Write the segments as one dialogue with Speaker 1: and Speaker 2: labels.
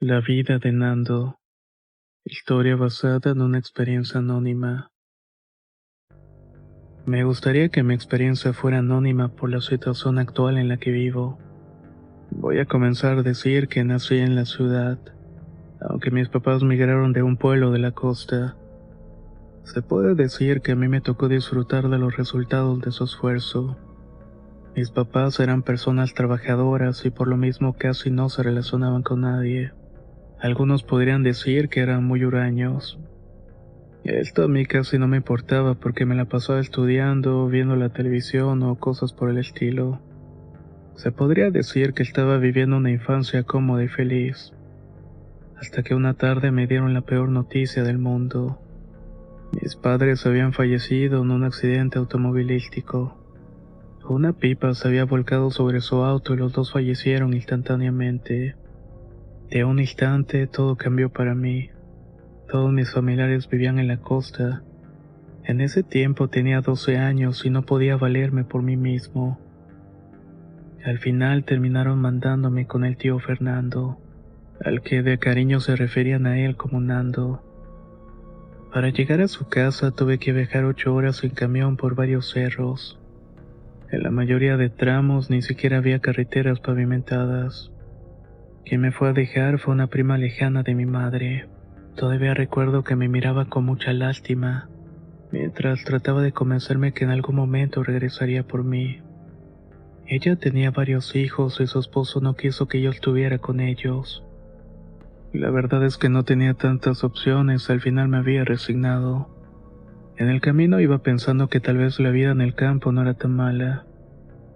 Speaker 1: La vida de Nando. Historia basada en una experiencia anónima. Me gustaría que mi experiencia fuera anónima por la situación actual en la que vivo. Voy a comenzar a decir que nací en la ciudad, aunque mis papás migraron de un pueblo de la costa. Se puede decir que a mí me tocó disfrutar de los resultados de su esfuerzo. Mis papás eran personas trabajadoras y por lo mismo casi no se relacionaban con nadie. Algunos podrían decir que eran muy huraños. Esto a mí casi no me importaba porque me la pasaba estudiando, viendo la televisión o cosas por el estilo. Se podría decir que estaba viviendo una infancia cómoda y feliz. Hasta que una tarde me dieron la peor noticia del mundo. Mis padres habían fallecido en un accidente automovilístico. Una pipa se había volcado sobre su auto y los dos fallecieron instantáneamente. De un instante todo cambió para mí. Todos mis familiares vivían en la costa. En ese tiempo tenía 12 años y no podía valerme por mí mismo. Al final terminaron mandándome con el tío Fernando, al que de cariño se referían a él como Nando. Para llegar a su casa tuve que viajar 8 horas en camión por varios cerros. En la mayoría de tramos ni siquiera había carreteras pavimentadas. Quien me fue a dejar fue una prima lejana de mi madre. Todavía recuerdo que me miraba con mucha lástima, mientras trataba de convencerme que en algún momento regresaría por mí. Ella tenía varios hijos y su esposo no quiso que yo estuviera con ellos. La verdad es que no tenía tantas opciones, al final me había resignado. En el camino iba pensando que tal vez la vida en el campo no era tan mala.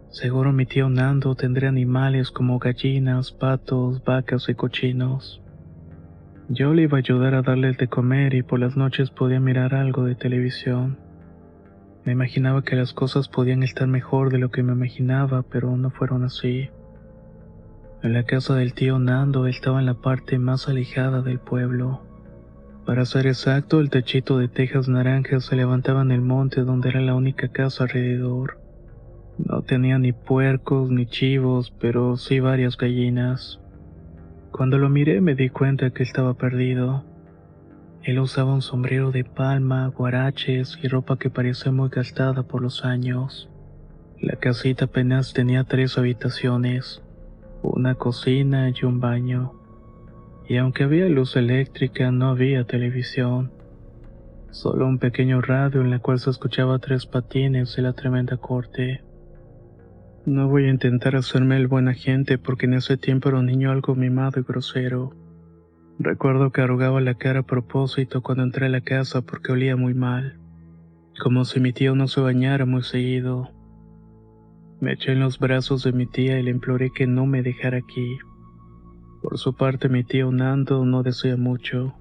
Speaker 1: Seguro mi tío Nando tendría animales como gallinas, patos, vacas y cochinos. Yo le iba a ayudar a darles de comer y por las noches podía mirar algo de televisión. Me imaginaba que las cosas podían estar mejor de lo que me imaginaba, pero no fueron así. En la casa del tío Nando estaba en la parte más alejada del pueblo. Para ser exacto, el techito de tejas naranjas se levantaba en el monte donde era la única casa alrededor. No tenía ni puercos ni chivos, pero sí varias gallinas. Cuando lo miré me di cuenta que estaba perdido. Él usaba un sombrero de palma, guaraches y ropa que parecía muy gastada por los años. La casita apenas tenía 3 habitaciones, una cocina y un baño. Y aunque había luz eléctrica, no había televisión. Solo un pequeño radio en el cual se escuchaba 3 patines y la tremenda corte. No voy a intentar hacerme el buen agente porque en ese tiempo era un niño algo mimado y grosero. Recuerdo que arrugaba la cara a propósito cuando entré a la casa porque olía muy mal, como si mi tío no se bañara muy seguido. Me eché en los brazos de mi tía y le imploré que no me dejara aquí. Por su parte mi tío Nando no decía mucho.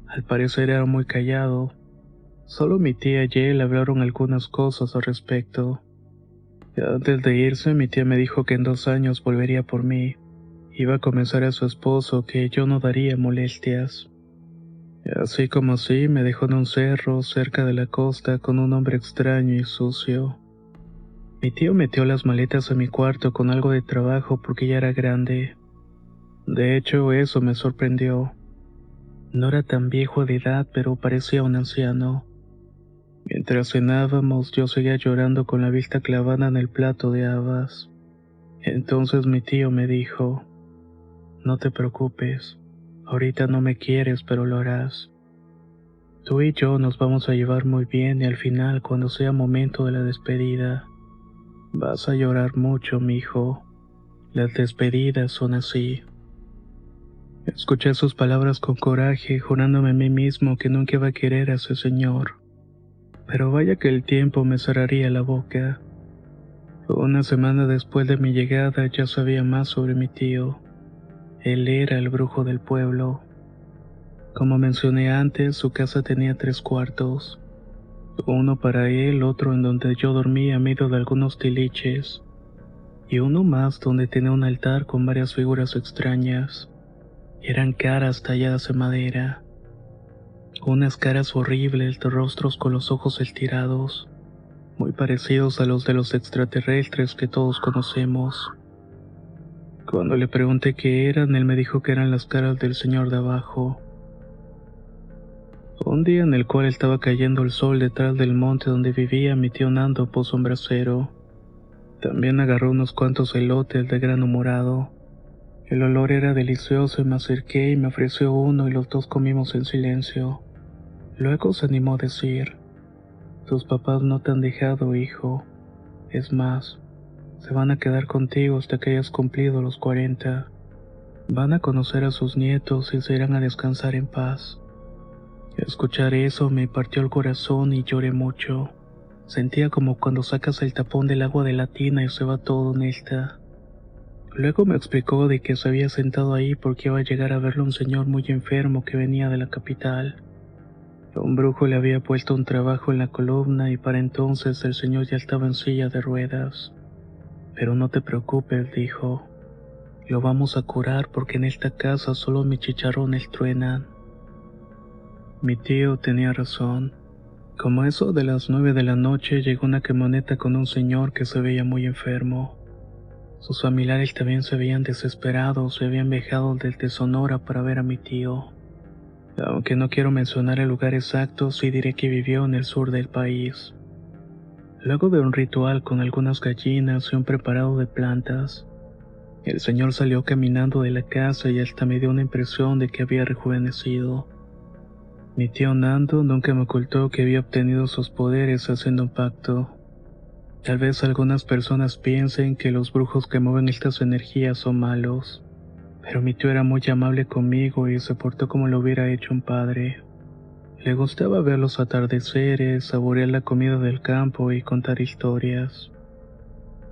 Speaker 1: Al parecer era muy callado. Solo mi tía y él hablaron algunas cosas al respecto. Antes de irse mi tía me dijo que en 2 años volvería por mí. Iba a comenzar a su esposo que yo no daría molestias. Así como así, me dejó en un cerro cerca de la costa con un hombre extraño y sucio. Mi tío metió las maletas a mi cuarto con algo de trabajo porque ya era grande. De hecho, eso me sorprendió. No era tan viejo de edad, pero parecía un anciano. Mientras cenábamos, yo seguía llorando con la vista clavada en el plato de habas. Entonces mi tío me dijo: "No te preocupes, ahorita no me quieres, pero lo harás. Tú y yo nos vamos a llevar muy bien y al final, cuando sea momento de la despedida, vas a llorar mucho, mijo. Las despedidas son así". Escuché sus palabras con coraje, jurándome a mí mismo que nunca iba a querer a ese señor. Pero vaya que el tiempo me cerraría la boca. Una semana después de mi llegada ya sabía más sobre mi tío. Él era el brujo del pueblo. Como mencioné antes, su casa tenía 3 cuartos. Uno para él, otro en donde yo dormía a medio de algunos tiliches, y uno más donde tenía un altar con varias figuras extrañas. Eran caras talladas en madera. Unas caras horribles de rostros con los ojos estirados, muy parecidos a los de los extraterrestres que todos conocemos. Cuando le pregunté qué eran, él me dijo que eran las caras del señor de abajo. Un día en el cual estaba cayendo el sol detrás del monte donde vivía, mi tío Nando puso un brasero. También agarró unos cuantos elotes de grano morado. El olor era delicioso y me acerqué y me ofreció uno y los dos comimos en silencio. Luego se animó a decir: tus papás no te han dejado, hijo. Es más, se van a quedar contigo hasta que hayas cumplido los 40. Van a conocer a sus nietos y se irán a descansar en paz. Escuchar eso me partió el corazón y lloré mucho. Sentía como cuando sacas el tapón del agua de la tina y se va todo en esta. Luego me explicó de que se había sentado ahí porque iba a llegar a verlo un señor muy enfermo que venía de la capital. Un brujo le había puesto un trabajo en la columna y para entonces el señor ya estaba en silla de ruedas. Pero no te preocupes, dijo. Lo vamos a curar porque en esta casa solo mis chicharrones truenan. Mi tío tenía razón. Como eso de las 9 de la noche llegó una camioneta con un señor que se veía muy enfermo. Sus familiares también se veían desesperados y habían viajado desde Sonora para ver a mi tío. Aunque no quiero mencionar el lugar exacto, sí diré que vivió en el sur del país. Luego de un ritual con algunas gallinas y un preparado de plantas, el señor salió caminando de la casa y hasta me dio una impresión de que había rejuvenecido. Mi tío Nando nunca me ocultó que había obtenido sus poderes haciendo un pacto. Tal vez algunas personas piensen que los brujos que mueven estas energías son malos, pero mi tío era muy amable conmigo y se portó como lo hubiera hecho un padre. Le gustaba ver los atardeceres, saborear la comida del campo y contar historias.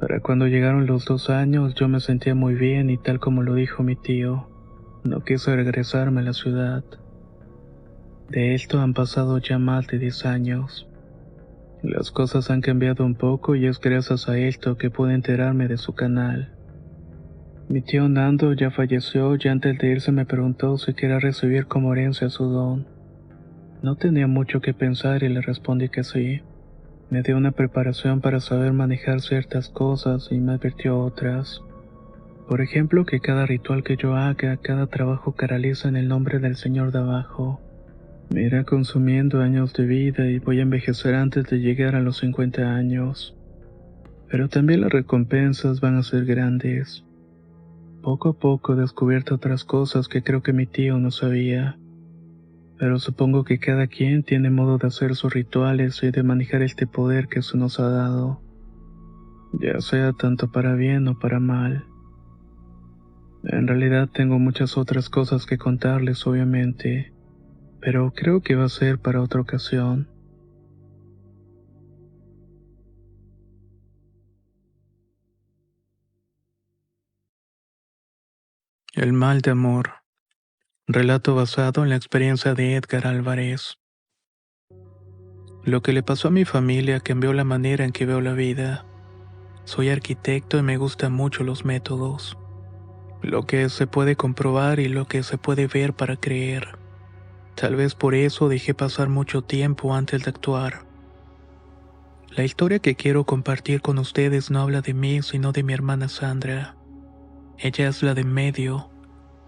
Speaker 1: Para cuando llegaron los 2 años yo me sentía muy bien y tal como lo dijo mi tío, no quise regresarme a la ciudad. De esto han pasado ya más de 10 años. Las cosas han cambiado un poco y es gracias a esto que pude enterarme de su canal. Mi tío Nando ya falleció y antes de irse me preguntó si quería recibir como herencia su don. No tenía mucho que pensar y le respondí que sí. Me dio una preparación para saber manejar ciertas cosas y me advirtió otras. Por ejemplo, que cada ritual que yo haga, cada trabajo que realice en el nombre del Señor de abajo, me irá consumiendo años de vida y voy a envejecer antes de llegar a los 50 años. Pero también las recompensas van a ser grandes. Poco a poco he descubierto otras cosas que creo que mi tío no sabía. Pero supongo que cada quien tiene modo de hacer sus rituales y de manejar este poder que se nos ha dado, ya sea tanto para bien o para mal. En realidad tengo muchas otras cosas que contarles, obviamente, pero creo que va a ser para otra ocasión. El mal de amor. Relato basado en la experiencia de Edgar Álvarez. Lo que le pasó a mi familia cambió la manera en que veo la vida. Soy arquitecto y me gustan mucho los métodos. Lo que se puede comprobar y lo que se puede ver para creer. Tal vez por eso dejé pasar mucho tiempo antes de actuar. La historia que quiero compartir con ustedes no habla de mí, sino de mi hermana Sandra. Ella es la de en medio,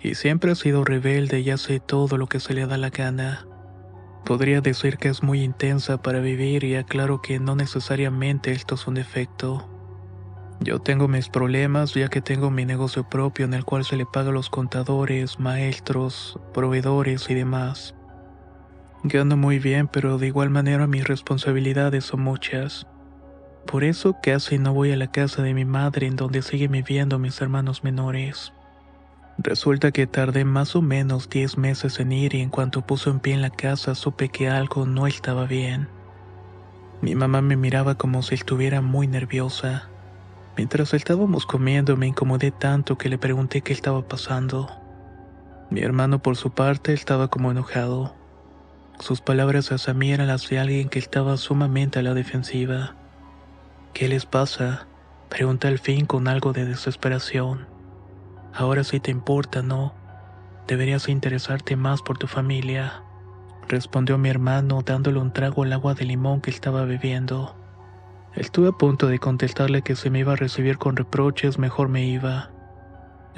Speaker 1: y siempre ha sido rebelde y hace todo lo que se le da la gana. Podría decir que es muy intensa para vivir y aclaro que no necesariamente esto es un defecto. Yo tengo mis problemas ya que tengo mi negocio propio en el cual se le paga a los contadores, maestros, proveedores y demás. Gano muy bien, pero de igual manera mis responsabilidades son muchas. Por eso casi no voy a la casa de mi madre en donde siguen viviendo mis hermanos menores. Resulta que tardé más o menos 10 meses en ir y en cuanto puse un pie en la casa supe que algo no estaba bien. Mi mamá me miraba como si estuviera muy nerviosa. Mientras estábamos comiendo me incomodé tanto que le pregunté qué estaba pasando. Mi hermano por su parte estaba como enojado. Sus palabras hacia mí eran las de alguien que estaba sumamente a la defensiva. ¿Qué les pasa?, pregunté al fin con algo de desesperación. Ahora sí te importa, ¿no? Deberías interesarte más por tu familia, respondió mi hermano dándole un trago al agua de limón que estaba bebiendo. Estuve a punto de contestarle que si me iba a recibir con reproches mejor me iba.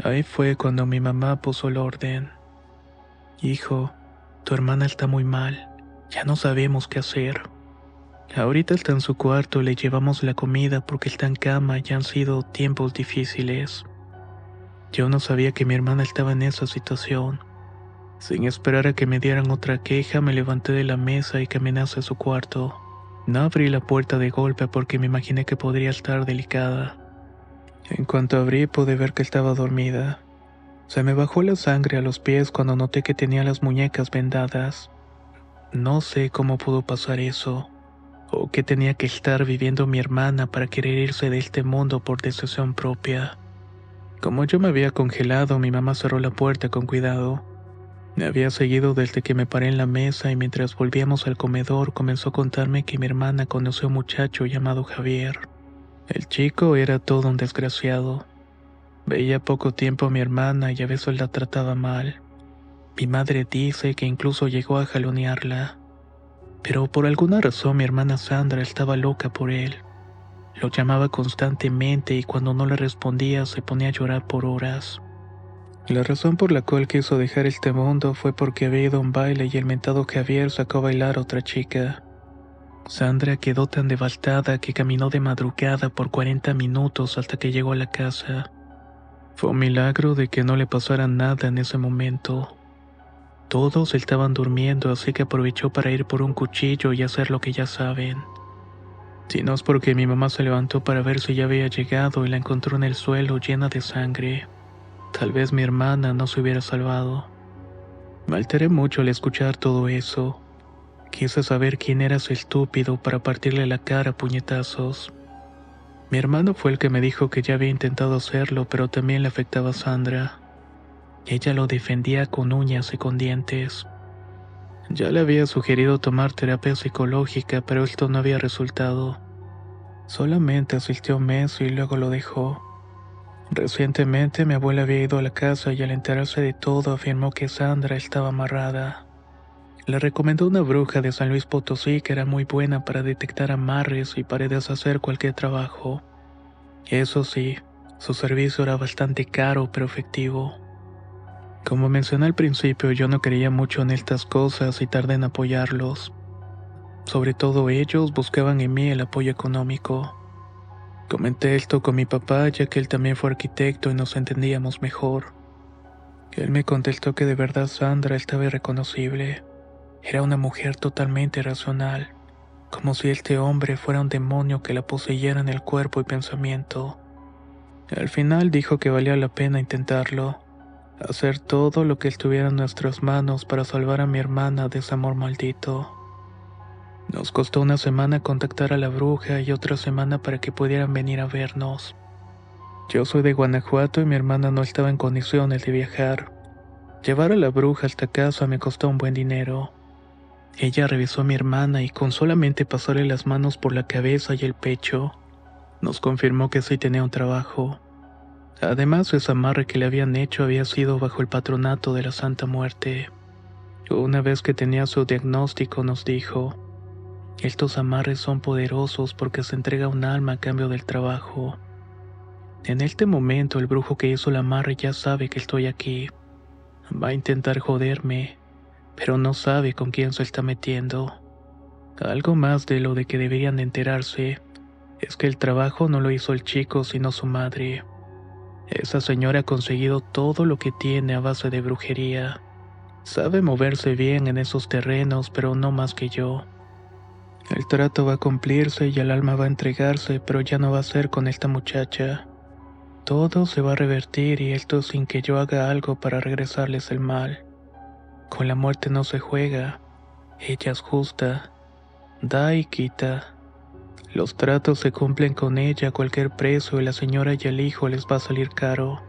Speaker 1: Ahí fue cuando mi mamá puso el orden. Hijo, tu hermana está muy mal. Ya no sabemos qué hacer. Ahorita está en su cuarto, le llevamos la comida porque está en cama y han sido tiempos difíciles. Yo no sabía que mi hermana estaba en esa situación. Sin esperar a que me dieran otra queja, me levanté de la mesa y caminé hacia su cuarto. No abrí la puerta de golpe porque me imaginé que podría estar delicada. En cuanto abrí, pude ver que estaba dormida. Se me bajó la sangre a los pies cuando noté que tenía las muñecas vendadas. No sé cómo pudo pasar eso, o qué tenía que estar viviendo mi hermana para querer irse de este mundo por decisión propia. Como yo me había congelado, mi mamá cerró la puerta con cuidado. Me había seguido desde que me paré en la mesa y mientras volvíamos al comedor comenzó a contarme que mi hermana conoció a un muchacho llamado Javier. El chico era todo un desgraciado. Veía poco tiempo a mi hermana y a veces la trataba mal. Mi madre dice que incluso llegó a jalonearla. Pero por alguna razón mi hermana Sandra estaba loca por él. Lo llamaba constantemente y cuando no le respondía se ponía a llorar por horas. La razón por la cual quiso dejar este mundo fue porque había ido a un baile y el mentado Javier sacó a bailar a otra chica. Sandra quedó tan devastada que caminó de madrugada por 40 minutos hasta que llegó a la casa. Fue un milagro de que no le pasara nada en ese momento. Todos estaban durmiendo, así que aprovechó para ir por un cuchillo y hacer lo que ya saben. Si no es porque mi mamá se levantó para ver si ya había llegado y la encontró en el suelo llena de sangre. Tal vez mi hermana no se hubiera salvado. Me alteré mucho al escuchar todo eso. Quise saber quién era ese estúpido para partirle la cara a puñetazos. Mi hermano fue el que me dijo que ya había intentado hacerlo, pero también le afectaba a Sandra. Ella lo defendía con uñas y con dientes. Ya le había sugerido tomar terapia psicológica, pero esto no había resultado. Solamente asistió un mes y luego lo dejó. Recientemente mi abuela había ido a la casa y al enterarse de todo afirmó que Sandra estaba amarrada. Le recomendó una bruja de San Luis Potosí que era muy buena para detectar amarres y para deshacer cualquier trabajo. Eso sí, su servicio era bastante caro pero efectivo. Como mencioné al principio, yo no creía mucho en estas cosas y tardé en apoyarlos. Sobre todo ellos buscaban en mí el apoyo económico. Comenté esto con mi papá ya que él también fue arquitecto y nos entendíamos mejor. Él me contestó que de verdad Sandra estaba irreconocible. Era una mujer totalmente racional, como si este hombre fuera un demonio que la poseyera en el cuerpo y pensamiento. Al final dijo que valía la pena intentarlo, hacer todo lo que estuviera en nuestras manos para salvar a mi hermana de ese amor maldito. Nos costó una semana contactar a la bruja y otra semana para que pudieran venir a vernos. Yo soy de Guanajuato y mi hermana no estaba en condiciones de viajar. Llevar a la bruja hasta casa me costó un buen dinero. Ella revisó a mi hermana y con solamente pasarle las manos por la cabeza y el pecho, nos confirmó que sí tenía un trabajo. Además, ese amarre que le habían hecho había sido bajo el patronato de la Santa Muerte. Una vez que tenía su diagnóstico nos dijo, estos amarres son poderosos porque se entrega un alma a cambio del trabajo. En este momento el brujo que hizo el amarre ya sabe que estoy aquí. Va a intentar joderme, pero no sabe con quién se está metiendo. Algo más de lo de que deberían enterarse es que el trabajo no lo hizo el chico sino su madre. Esa señora ha conseguido todo lo que tiene a base de brujería. Sabe moverse bien en esos terrenos, pero no más que yo. El trato va a cumplirse y el alma va a entregarse, pero ya no va a ser con esta muchacha. Todo se va a revertir y esto sin que yo haga algo para regresarles el mal. Con la muerte no se juega, ella es justa, da y quita. Los tratos se cumplen con ella a cualquier precio y la señora y el hijo les va a salir caro.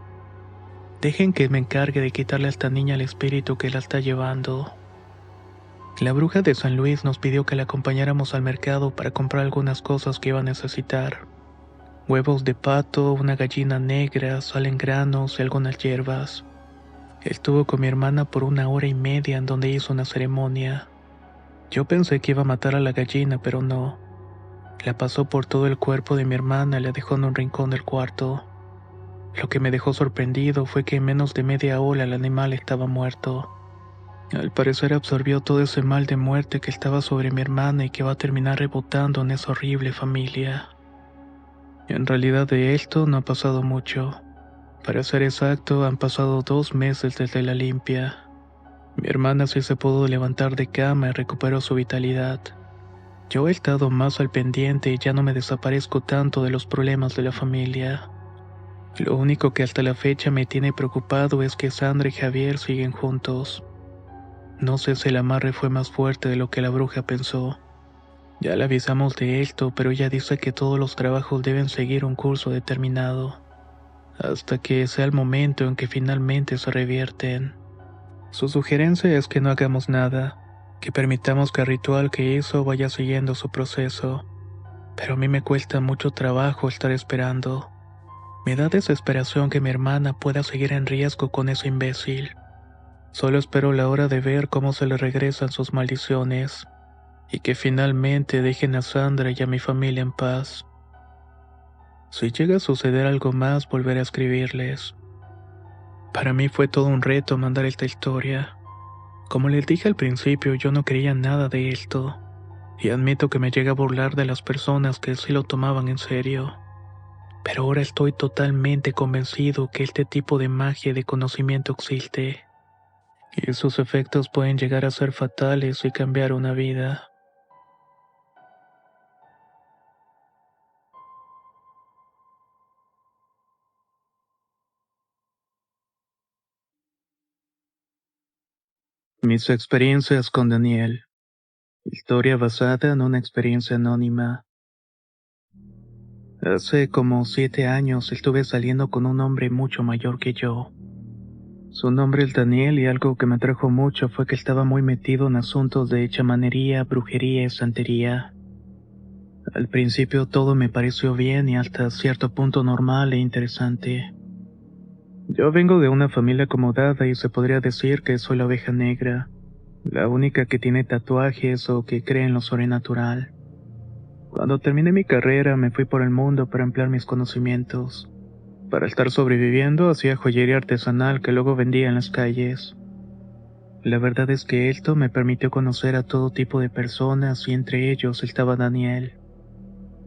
Speaker 1: Dejen que me encargue de quitarle a esta niña el espíritu que la está llevando. La bruja de San Luis nos pidió que la acompañáramos al mercado para comprar algunas cosas que iba a necesitar. Huevos de pato, una gallina negra, sal en granos y algunas hierbas. Estuvo con mi hermana por 1 hora y media en donde hizo una ceremonia. Yo pensé que iba a matar a la gallina, pero no. La pasó por todo el cuerpo de mi hermana y la dejó en un rincón del cuarto. Lo que me dejó sorprendido fue que en menos de media hora el animal estaba muerto. Al parecer absorbió todo ese mal de muerte que estaba sobre mi hermana y que va a terminar rebotando en esa horrible familia. En realidad de esto no ha pasado mucho. Para ser exacto, han pasado 2 meses desde la limpia. Mi hermana sí se pudo levantar de cama y recuperó su vitalidad. Yo he estado más al pendiente y ya no me desaparezco tanto de los problemas de la familia. Lo único que hasta la fecha me tiene preocupado es que Sandra y Javier siguen juntos. No sé si el amarre fue más fuerte de lo que la bruja pensó. Ya le avisamos de esto, pero ella dice que todos los trabajos deben seguir un curso determinado, hasta que sea el momento en que finalmente se revierten. Su sugerencia es que no hagamos nada, que permitamos que el ritual que hizo vaya siguiendo su proceso, pero a mí me cuesta mucho trabajo estar esperando. Me da desesperación que mi hermana pueda seguir en riesgo con ese imbécil. Solo espero la hora de ver cómo se le regresan sus maldiciones, y que finalmente dejen a Sandra y a mi familia en paz. Si llega a suceder algo más, volveré a escribirles. Para mí fue todo un reto mandar esta historia. Como les dije al principio, yo no creía nada de esto, y admito que me llega a burlar de las personas que sí lo tomaban en serio. Pero ahora estoy totalmente convencido que este tipo de magia y de conocimiento existe, y sus efectos pueden llegar a ser fatales y cambiar una vida. Mis experiencias con Daniel. Historia basada en una experiencia anónima. Hace como 7 años estuve saliendo con un hombre mucho mayor que yo. Su nombre es Daniel y algo que me atrajo mucho fue que estaba muy metido en asuntos de chamanería, brujería y santería. Al principio todo me pareció bien y hasta cierto punto normal e interesante. Yo vengo de una familia acomodada y se podría decir que soy la oveja negra, la única que tiene tatuajes o que cree en lo sobrenatural. Cuando terminé mi carrera me fui por el mundo para ampliar mis conocimientos. Para estar sobreviviendo hacía joyería artesanal que luego vendía en las calles. La verdad es que esto me permitió conocer a todo tipo de personas y entre ellos estaba Daniel.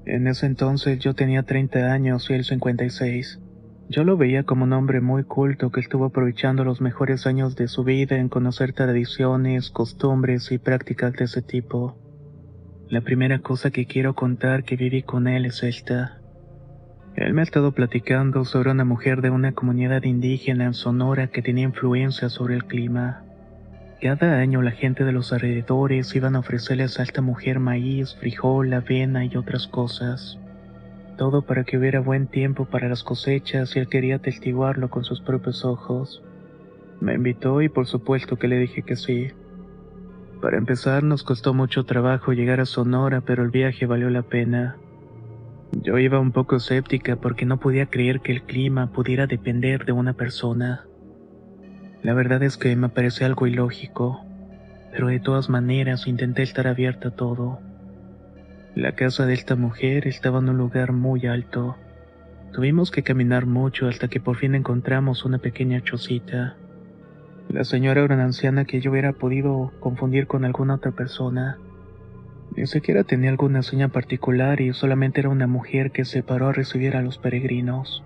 Speaker 1: En ese entonces yo tenía 30 años y él 56. Yo lo veía como un hombre muy culto que estuvo aprovechando los mejores años de su vida en conocer tradiciones, costumbres y prácticas de ese tipo. La primera cosa que quiero contar que viví con él es esta. Él me ha estado platicando sobre una mujer de una comunidad indígena en Sonora que tenía influencia sobre el clima. Cada año la gente de los alrededores iban a ofrecerles a esta mujer maíz, frijol, avena y otras cosas. Todo para que hubiera buen tiempo para las cosechas y él quería atestiguarlo con sus propios ojos. Me invitó y por supuesto que le dije que sí. Para empezar nos costó mucho trabajo llegar a Sonora, pero el viaje valió la pena. Yo iba un poco escéptica porque no podía creer que el clima pudiera depender de una persona. La verdad es que me parecía algo ilógico, pero de todas maneras intenté estar abierta a todo. La casa de esta mujer estaba en un lugar muy alto. Tuvimos que caminar mucho hasta que por fin encontramos una pequeña chocita. La señora era una anciana que yo hubiera podido confundir con alguna otra persona. Ni siquiera tenía alguna seña particular y solamente era una mujer que se paró a recibir a los peregrinos.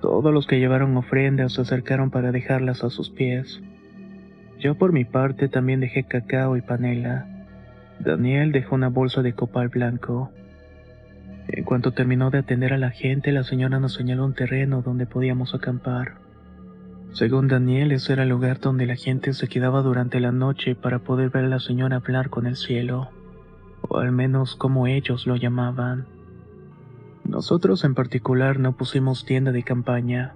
Speaker 1: Todos los que llevaron ofrendas se acercaron para dejarlas a sus pies. Yo por mi parte también dejé cacao y panela. Daniel dejó una bolsa de copal blanco. En cuanto terminó de atender a la gente, la señora nos señaló un terreno donde podíamos acampar. Según Daniel, ese era el lugar donde la gente se quedaba durante la noche para poder ver a la señora hablar con el cielo, o al menos como ellos lo llamaban. Nosotros en particular no pusimos tienda de campaña,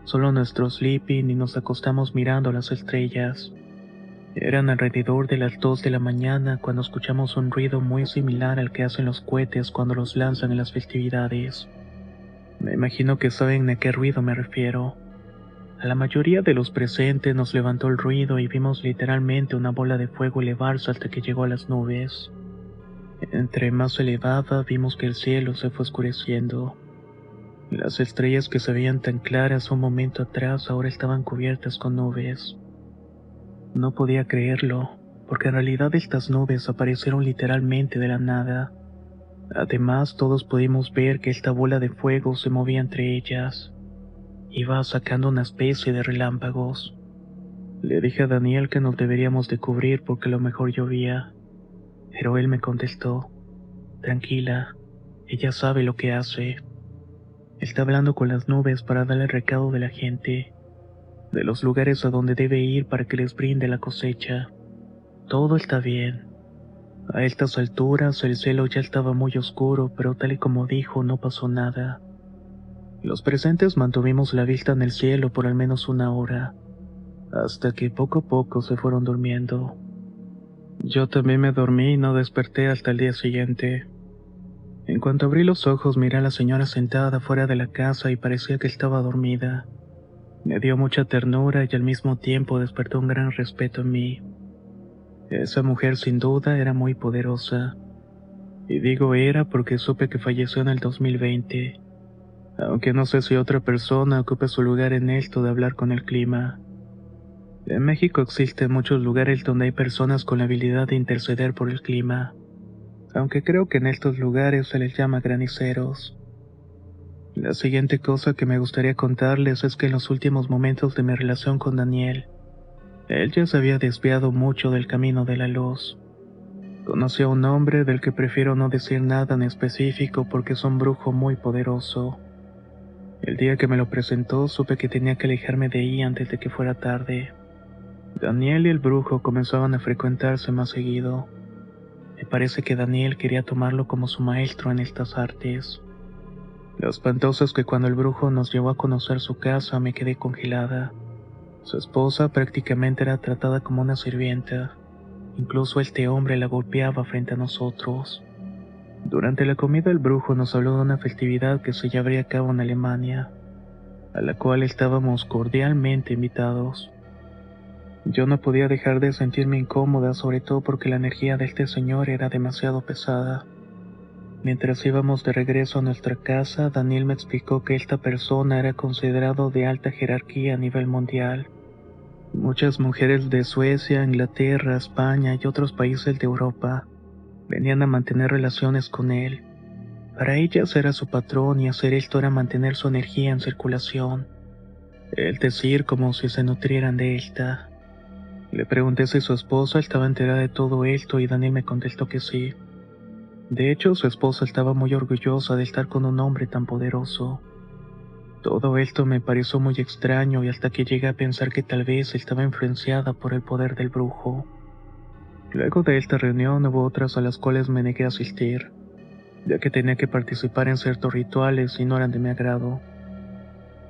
Speaker 1: solo nuestro sleeping y nos acostamos mirando las estrellas. Eran alrededor de las 2 de la mañana cuando escuchamos un ruido muy similar al que hacen los cohetes cuando los lanzan en las festividades. Me imagino que saben a qué ruido me refiero. A la mayoría de los presentes nos levantó el ruido y vimos literalmente una bola de fuego elevarse hasta que llegó a las nubes. Entre más se elevaba, vimos que el cielo se fue oscureciendo. Las estrellas que se veían tan claras un momento atrás ahora estaban cubiertas con nubes. No podía creerlo, porque en realidad estas nubes aparecieron literalmente de la nada. Además, todos pudimos ver que esta bola de fuego se movía entre ellas. Iba sacando una especie de relámpagos. Le dije a Daniel que nos deberíamos de cubrir porque a lo mejor llovía, pero él me contestó, tranquila, ella sabe lo que hace. Está hablando con las nubes para darle el recado de la gente, de los lugares a donde debe ir para que les brinde la cosecha. Todo está bien. A estas alturas el cielo ya estaba muy oscuro, pero tal y como dijo, no pasó nada. Los presentes mantuvimos la vista en el cielo por al menos una hora, hasta que poco a poco se fueron durmiendo. Yo también me dormí y no desperté hasta el día siguiente. En cuanto abrí los ojos miré a la señora sentada fuera de la casa y parecía que estaba dormida. Me dio mucha ternura y al mismo tiempo despertó un gran respeto en mí. Esa mujer sin duda era muy poderosa. Y digo era porque supe que falleció en el 2020, aunque no sé si otra persona ocupe su lugar en esto de hablar con el clima. En México existen muchos lugares donde hay personas con la habilidad de interceder por el clima, aunque creo que en estos lugares se les llama graniceros. La siguiente cosa que me gustaría contarles es que en los últimos momentos de mi relación con Daniel, él ya se había desviado mucho del camino de la luz. Conocí a un hombre del que prefiero no decir nada en específico porque es un brujo muy poderoso. El día que me lo presentó supe que tenía que alejarme de ahí antes de que fuera tarde. Daniel y el brujo comenzaban a frecuentarse más seguido. Me parece que Daniel quería tomarlo como su maestro en estas artes. Lo espantoso es que cuando el brujo nos llevó a conocer su casa me quedé congelada. Su esposa prácticamente era tratada como una sirvienta. Incluso este hombre la golpeaba frente a nosotros. Durante la comida el brujo nos habló de una festividad que se llevaría a cabo en Alemania, a la cual estábamos cordialmente invitados. Yo no podía dejar de sentirme incómoda, sobre todo porque la energía de este señor era demasiado pesada. Mientras íbamos de regreso a nuestra casa, Daniel me explicó que esta persona era considerado de alta jerarquía a nivel mundial. Muchas mujeres de Suecia, Inglaterra, España y otros países de Europa venían a mantener relaciones con él. Para ellas era su patrón y hacer esto era mantener su energía en circulación, es decir, como si se nutrieran de esta. Le pregunté si su esposa estaba enterada de todo esto y Daniel me contestó que sí. De hecho, su esposa estaba muy orgullosa de estar con un hombre tan poderoso. Todo esto me pareció muy extraño y hasta que llegué a pensar que tal vez estaba influenciada por el poder del brujo. Luego de esta reunión hubo otras a las cuales me negué a asistir, ya que tenía que participar en ciertos rituales y no eran de mi agrado.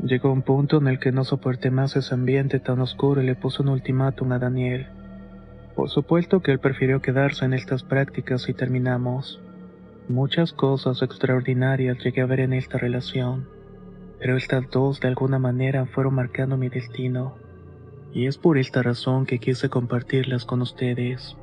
Speaker 1: Llegó un punto en el que no soporté más ese ambiente tan oscuro y le puse un ultimátum a Daniel. Por supuesto que él prefirió quedarse en estas prácticas y terminamos. Muchas cosas extraordinarias llegué a ver en esta relación, pero estas dos de alguna manera fueron marcando mi destino, y es por esta razón que quise compartirlas con ustedes.